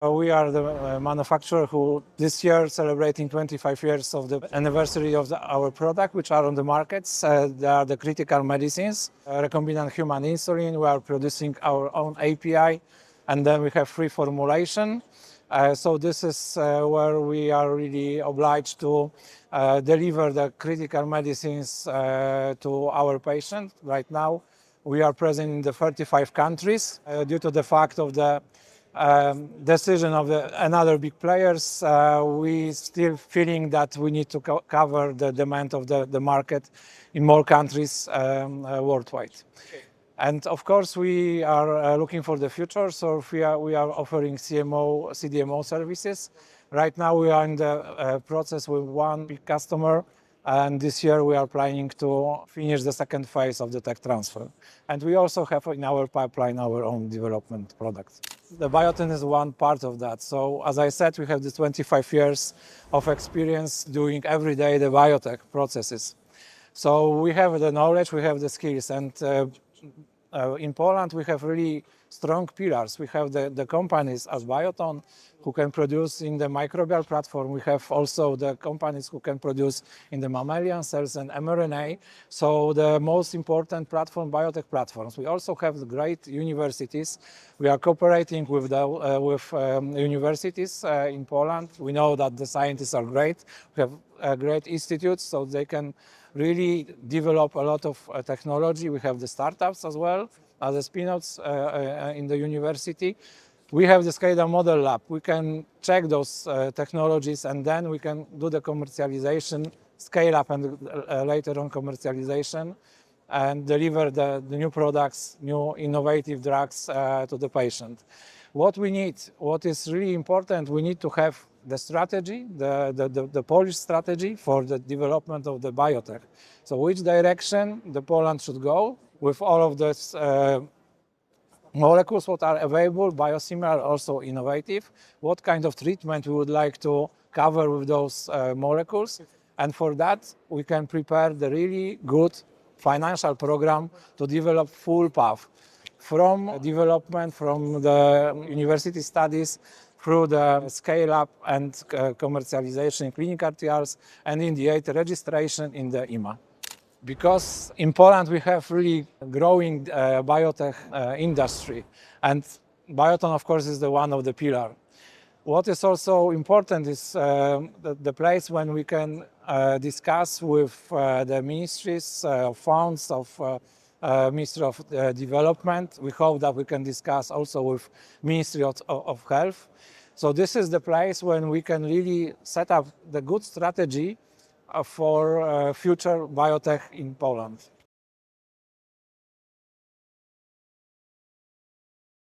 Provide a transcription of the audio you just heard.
We are the manufacturer who this year celebrating 25 years of the anniversary of our product, which are on the markets. They are the critical medicines, recombinant human insulin. We are producing our own API, and then we have free formulation. So this is where we are really obliged to deliver the critical medicines to our patients. Right now, we are present in the 35 countries. Due to the fact of the decision of another big players, we still feeling that we need to cover the demand of the market in more countries worldwide. Okay. And of course, we are looking for the future, so we are offering CDMO services. Right now, we are in the process with one big customer, and this year we are planning to finish the second phase of the tech transfer. And we also have in our pipeline our own development products. The Bioton is one part of that. So as I said, we have the 25 years of experience doing every day the biotech processes. So we have the knowledge, we have the skills, and in Poland we have really strong pillars. We have the companies as Bioton who can produce in the microbial platform. We have also the companies who can produce in the mammalian cells and mRNA. So the most important platform, biotech platforms. We also have great universities. We are cooperating with universities in Poland. We know that the scientists are great. We have great institutes, so they can really develop a lot of technology. We have the startups as well as the spin-offs in the university. We have the SCADA model lab. We can check those technologies, and then we can do the commercialization, scale up, and later on commercialization, and deliver the new products, new innovative drugs to the patient. What we need, what is really important, we need to have the strategy, the Polish strategy for the development of the biotech. So which direction the Poland should go with all of these molecules what are available, biosimilar, also innovative, what kind of treatment we would like to cover with those molecules. And for that, we can prepare the really good financial program to develop full path from development, from the university studies, through the scale-up and commercialization in clinical trials, and in the registration in the EMA. Because in Poland we have really growing biotech industry, and Bioton, of course, is the one of the pillar. What is also important is the place when we can discuss with the ministries, funds of Ministry of Development. We hope that we can discuss also with Ministry of Health. So this is the place when we can really set up the good strategy for future biotech in Poland.